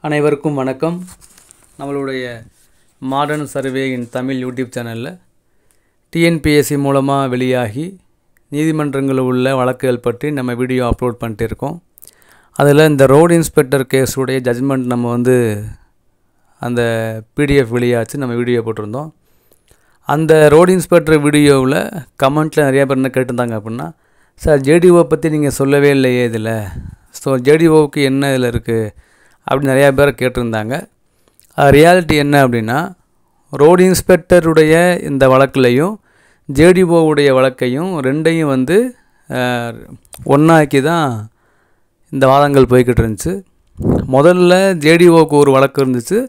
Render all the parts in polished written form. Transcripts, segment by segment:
அனைவருக்கும் வணக்கம். நம்மளுடைய மாடர்ன் சர்வே இன் தமிழ் யூடியூப் சேனலில் டிஎன்பிஎஸ்சி மூலமாக வெளியாகி நீதிமன்றங்களில் உள்ள வழக்குகள் பற்றி நம்ம வீடியோ அப்லோட் பண்ணிட்டு இருக்கோம். அதில் இந்த ரோடு இன்ஸ்பெக்டர் கேஸுடைய ஜட்ஜ்மெண்ட் நம்ம அந்த பிடிஎஃப் வெளியாச்சு நம்ம வீடியோ போட்டிருந்தோம். அந்த ரோடு இன்ஸ்பெக்டர் வீடியோவில் கமெண்ட்டில் நிறையா பேர் என்ன கேட்டிருந்தாங்க அப்படின்னா, சார் ஜேடிஓ பற்றி நீங்கள் சொல்லவே இல்லையே இதில், ஸோ ஜேடிஓவுக்கு என்ன இதில் இருக்குது அப்படி நிறையா பேர் கேட்டிருந்தாங்க. ரியாலிட்டி என்ன அப்படின்னா, ரோடு இன்ஸ்பெக்டருடைய இந்த வழக்குலையும் ஜேடிஓவுடைய வழக்கையும் ரெண்டையும் ஒன்றாக்கி தான் இந்த வாதங்கள் போய்கிட்டு இருந்துச்சு. முதல்ல ஜேடிஓவுக்கு ஒரு வழக்கு இருந்துச்சு,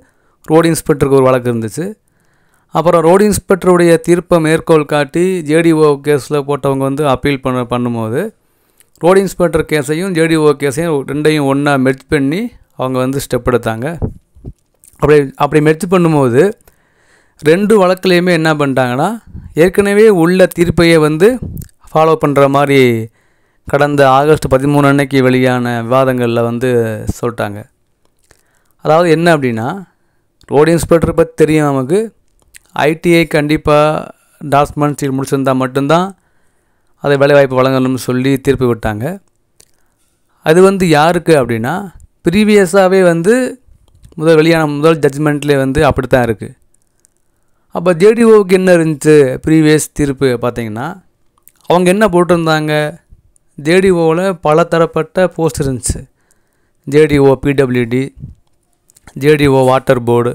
ரோடு இன்ஸ்பெக்டருக்கு ஒரு வழக்கு இருந்துச்சு. அப்புறம் ரோடு இன்ஸ்பெக்டருடைய தீர்ப்பை மேற்கோள் காட்டி ஜேடிஓ கேஸில் போட்டவங்க அப்பீல் பண்ணும்போது ரோடு இன்ஸ்பெக்டர் கேஸையும் ஜேடிஓ கேஸையும் ரெண்டையும் ஒன்றா மெர்ஜ் பண்ணி அவங்க ஸ்டெப் எடுத்தாங்க. அப்படி மெர்ஜ் பண்ணும்போது ரெண்டு வழக்குலையுமே என்ன பண்ணிட்டாங்கன்னா, ஏற்கனவே உள்ள தீர்ப்பையே ஃபாலோ பண்ணுற மாதிரி கடந்த ஆகஸ்ட் 13 அன்னைக்கு வெளியான விவாதங்களில் சொல்லிட்டாங்க. அதாவது என்ன அப்படின்னா, ரோடு இன்ஸ்பெக்டரை பற்றி தெரியும் நமக்கு, ஐடிஐ கண்டிப்பாக டாக்குமெண்ட் சீல் முடிச்சிருந்தால் மட்டும்தான் அதை வேலைவாய்ப்பு வழங்கணும்னு சொல்லி தீர்ப்பு விட்டாங்க. அது யாருக்கு அப்படின்னா, ப்ரீவியஸாகவே வெளியான முதல் ஜட்ஜ்மெண்ட்லேயே அப்படி தான் இருக்குது. அப்போ ஜேடிஓவுக்கு என்ன இருந்துச்சு ப்ரீவியஸ் தீர்ப்பு பார்த்திங்கன்னா, அவங்க என்ன போட்டிருந்தாங்க, ஜேடிஓவில் பல தரப்பட்ட போஸ்ட் இருந்துச்சு. JDO PWD, JDO water board,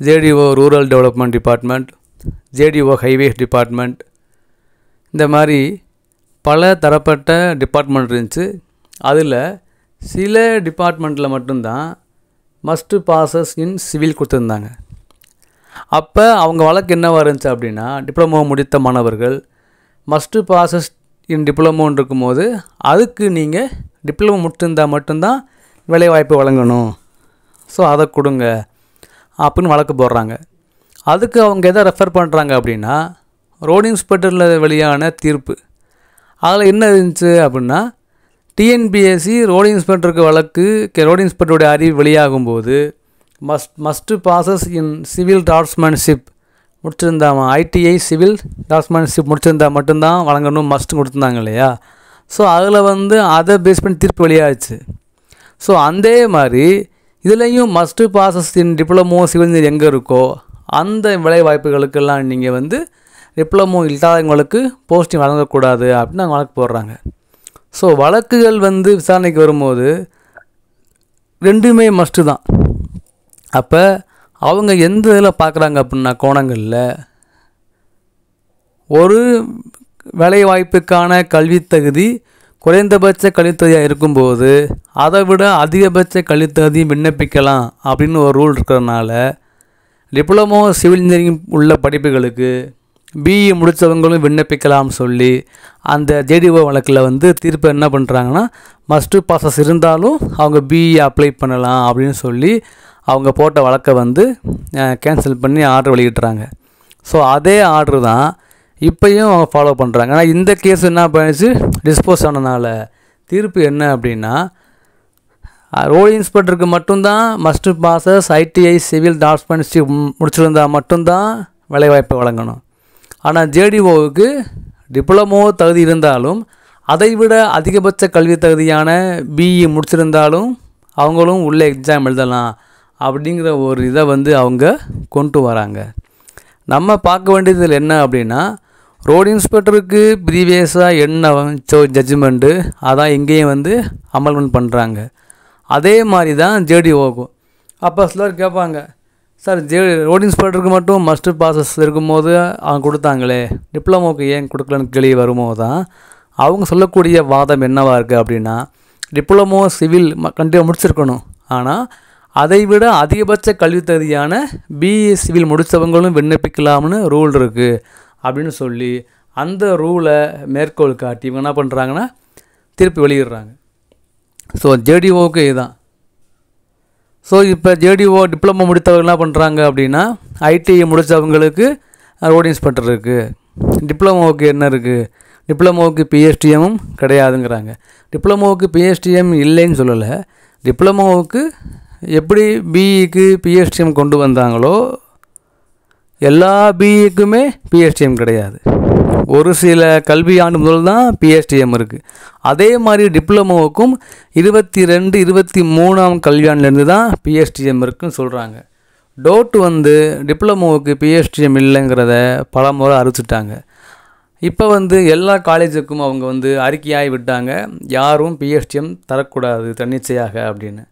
JDO rural development department, JDO highways department, இந்த மாதிரி பல தரப்பட்ட டிபார்ட்மெண்ட் இருந்துச்சு. அதில் சில டிபார்ட்மெண்ட்டில் மட்டும்தான் மஸ்ட் பாசஸ் இன் சிவில் கொடுத்துருந்தாங்க. அப்போ அவங்க வழக்கு என்னவாக இருந்துச்சு அப்படின்னா, டிப்ளமோ முடித்த மாணவர்கள் மஸ்ட்டு பாசஸ் இன் டிப்ளமோன்னு இருக்கும்போது அதுக்கு நீங்கள் டிப்ளமோ முடிச்சிருந்தால் மட்டும்தான் வேலைவாய்ப்பு வழங்கணும், ஸோ அதை கொடுங்க அப்படின்னு வழக்கு போடுறாங்க. அதுக்கு அவங்க எதை ரெஃபர் பண்ணுறாங்க அப்படின்னா, ரோடு இன்ஸ்பெக்டரில் வெளியான தீர்ப்பு. அதில் என்ன இருந்துச்சு அப்படின்னா, டிஎன்பிஎஸ்சி ரோடு இன்ஸ்பெக்டருக்கு வழக்கு ரோடு இன்ஸ்பெக்டருடைய அறிவு வெளியாகும்போது மஸ்ட்டு பாசஸ் இன் சிவில் டாக்குமெண்ட்ஷிப் முடிச்சிருந்தாமா, ஐடிஐ சிவில் டாக்குமெண்ட்ஷிப் முடிச்சிருந்தா மட்டும்தான் வழங்கணும் மஸ்ட்டு கொடுத்துருந்தாங்க இல்லையா. ஸோ அதில் அதை பேஸ் பண்ணி தீர்ப்பு வெளியாகிடுச்சு. ஸோ அதே மாதிரி இதுலேயும் மஸ்ட்டு பாசஸ் இன் டிப்ளமோ சிவில் இன்ஜினியர் எங்கே இருக்கோ அந்த வேலை வாய்ப்புகளுக்கெல்லாம் நீங்கள் டிப்ளமோ இல்லாதவங்களுக்கு போஸ்டிங் வழங்கக்கூடாது அப்படின்னு நாங்கள் வழக்கு போடுறாங்க. ஸோ வழக்குகள் விசாரணைக்கு வரும்போது ரெண்டுமே மஸ்ட்டு தான். அப்போ அவங்க எந்த இதில் பார்க்குறாங்க அப்படின்னா, கோணங்களில் ஒரு வேலைவாய்ப்புக்கான கல்வித்தகுதி குறைந்தபட்ச கல்வித்தகுதியாக இருக்கும்போது அதை விட அதிகபட்ச கல்வித்தகுதி விண்ணப்பிக்கலாம் அப்படின்னு ஒரு ரூல் இருக்கிறதுனால, டிப்ளமோ சிவில் இன்ஜினியரிங் உள்ள படிப்புகளுக்கு பிஇ முடித்தவங்களும் விண்ணப்பிக்கலாம்னு சொல்லி அந்த ஜேடிஓ வழக்கில் தீர்ப்பு என்ன பண்ணுறாங்கன்னா, மஸ்ட்டு பாசஸ் இருந்தாலும் அவங்க பிஇ அப்ளை பண்ணலாம் அப்படின்னு சொல்லி அவங்க போட்ட வழக்கை கேன்சல் பண்ணி ஆர்டர் வெளியிட்டுறாங்க. ஸோ அதே ஆர்டர் தான் இப்போயும் அவங்க ஃபாலோ பண்ணுறாங்க. ஆனால் இந்த கேஸ் என்ன பண்ணிச்சு, டிஸ்போஸ் ஆனதுனால தீர்ப்பு என்ன அப்படின்னா, ரோடு இன்ஸ்பெக்டருக்கு மட்டும்தான் மஸ்ட்டு பாசஸ் ஐடிஐ சிவில் டாக்குமெண்ட்ஷிப் முடிச்சிருந்தால் மட்டும்தான் வேலைவாய்ப்பை வழங்கணும். ஆனால் ஜேடிஓவுக்கு டிப்ளமோ தகுதி இருந்தாலும் அதை விட அதிகபட்ச கல்வி தகுதியான பிஇ முடிச்சிருந்தாலும் அவங்களும் உள்ள எக்ஸாம் எழுதலாம் அப்படிங்கிற ஒரு இதை அவங்க கொண்டு வராங்க. நம்ம பார்க்க வேண்டியது இதில் என்ன அப்படின்னா, ரோடு இன்ஸ்பெக்டருக்கு ப்ரீவியஸாக என்ன ஜட்ஜ்மெண்ட்டு அதான் இங்கேயும் அமல்மெண்ட் பண்ணுறாங்க. அதே மாதிரி தான் ஜேடிஓவுக்கும். அப்போ சிலர் கேட்பாங்க, சார் ரோடு இன்ஸ்பெக்டருக்கு மட்டும் மஸ்ட்டு பாசஸ் இருக்கும்போது அவங்க கொடுத்தாங்களே, டிப்ளமோவுக்கு ஏன் கொடுக்கலன்னு கேள்வி வரும்போது தான் அவங்க சொல்லக்கூடிய வாதம் என்னவாக இருக்குது அப்படின்னா, டிப்ளமோ சிவில் கண்டிப்பாக முடிச்சிருக்கணும், ஆனால் அதை விட அதிகபட்ச கல்வி தகுதியான பிஇ சிவில் முடித்தவங்களும் விண்ணப்பிக்கலாம்னு ரூல் இருக்குது அப்படின்னு சொல்லி அந்த ரூலை மேற்கோள் காட்டி இவங்க என்ன பண்ணுறாங்கன்னா தீர்ப்பு வெளியிடுறாங்க. ஸோ ஜேடிஓவுக்கு இதுதான். ஸோ இப்போ ஜேடிஓ டிப்ளமோ முடித்தவங்க என்ன பண்ணுறாங்க அப்படின்னா, ஐடிஐ முடித்தவங்களுக்கு ரோடு இன்ஸ்பெக்டர் இருக்குது, டிப்ளமோவுக்கு என்ன இருக்குது, டிப்ளமோவுக்கு பிஎஸ்டிஎம்மும் கிடையாதுங்கிறாங்க. டிப்ளமோவுக்கு பிஎஸ்டிஎம் இல்லைன்னு சொல்லலை, டிப்ளமோவுக்கு எப்படி பிஇக்கு பிஎஸ்டிஎம் கொண்டு வந்தாங்களோ எல்லா பிஇக்குமே பிஎஸ்டிஎம் கிடையாது. ஒரு சில கல்வி ஆண்டு முதல் தான் பிஎஸ்டிஎம் இருக்குது. அதே மாதிரி டிப்ளமோவுக்கும் 22-23ஆம் கல்வியாண்டிலேருந்து தான் பிஎஸ்டிஎம் இருக்குன்னு சொல்கிறாங்க. டோட் வந்து டிப்ளமோவுக்கு பிஎஸ்டிஎம் இல்லைங்கிறத பல முறை அறிவிச்சிட்டாங்க. இப்போ வந்து எல்லா காலேஜுக்கும் அவங்க வந்து அறிக்கையாகி விட்டாங்க, யாரும் பிஎஸ்டிஎம் தரக்கூடாது தன்னிச்சையாக அப்படின்னு.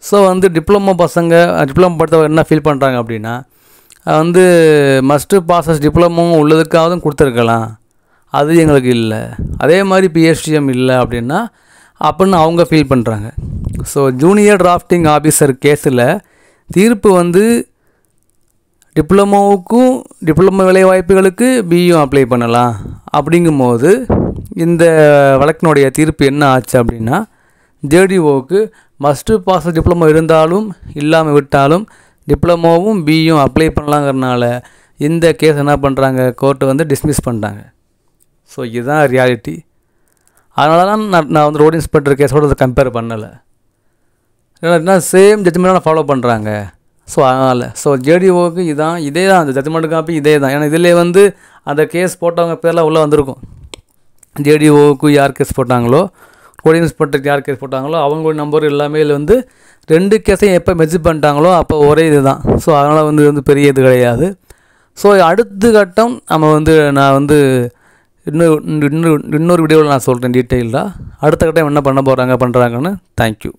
ஸோ வந்து டிப்ளமோ படித்தவங்க என்ன ஃபீல் பண்ணுறாங்க அப்படின்னா, வந்து மஸ்ட்டு பாஸஸ் டிப்ளமோவும் உள்ளதுக்காகவும் கொடுத்துருக்கலாம், அது எங்களுக்கு இல்லை, அதே மாதிரி பிஎஸ்டிஎம் இல்லை அப்படின்னு அவங்க ஃபீல் பண்ணுறாங்க. ஸோ ஜூனியர் டிராஃப்டிங் ஆஃபீஸர் கேஸில் தீர்ப்பு வந்து டிப்ளமோவுக்கும் டிப்ளமோ வேலைவாய்ப்புகளுக்கு பியும் அப்ளை பண்ணலாம் அப்படிங்கும்போது இந்த வழக்கினுடைய தீர்ப்பு என்ன ஆச்சு அப்படின்னா, ஜேடிஓவுக்கு மஸ்ட்டு பாஸ் டிப்ளமோ இருந்தாலும் இல்லாமல் விட்டாலும் டிப்ளமோவும் பியும் அப்ளை பண்ணலாங்கிறனால இந்த கேஸ் என்ன பண்ணுறாங்க, கோர்ட்டு வந்து டிஸ்மிஸ் பண்ணுறாங்க. ஸோ இதுதான் ரியாலிட்டி. அதனால தான் நான் வந்து ரோடு இன்ஸ்பெக்டர் கேஸோடு அதை கம்பேர் பண்ணலை. ஏன்னா சேம் ஜட்ஜ்மெண்ட்டாக ஃபாலோ பண்ணுறாங்க. ஸோ அதனால் ஜேடிஓவுக்கு இதே தான் அந்த ஜட்ஜ்மெண்ட் காப்பி இதே தான். ஏன்னா இதிலே வந்து அந்த கேஸ் போட்டவங்க பேர்லாம் உள்ளே வந்திருக்கும். ஜேடிஓவுக்கு யார் கேஸ் போட்டாங்களோ, ரோடு இன்ஸ்பெக்டருக்கு யார் கேஸ் போட்டாங்களோ அவங்களோட நம்பர் எல்லாமே இதில் வந்து 2 கேஸையும் எப்போ மெர்ஜ் பண்ணிட்டாங்களோ அப்போ ஒரே இது தான். ஸோ அதனால் வந்து பெரிய இது கிடையாது. ஸோ அடுத்த கட்டம் நான் வந்து இன்னொரு வீடியோவில் நான் சொல்கிறேன் டீட்டெயிலாக. அடுத்த கட்டம் என்ன பண்ணுறாங்கன்னு. தேங்க்யூ.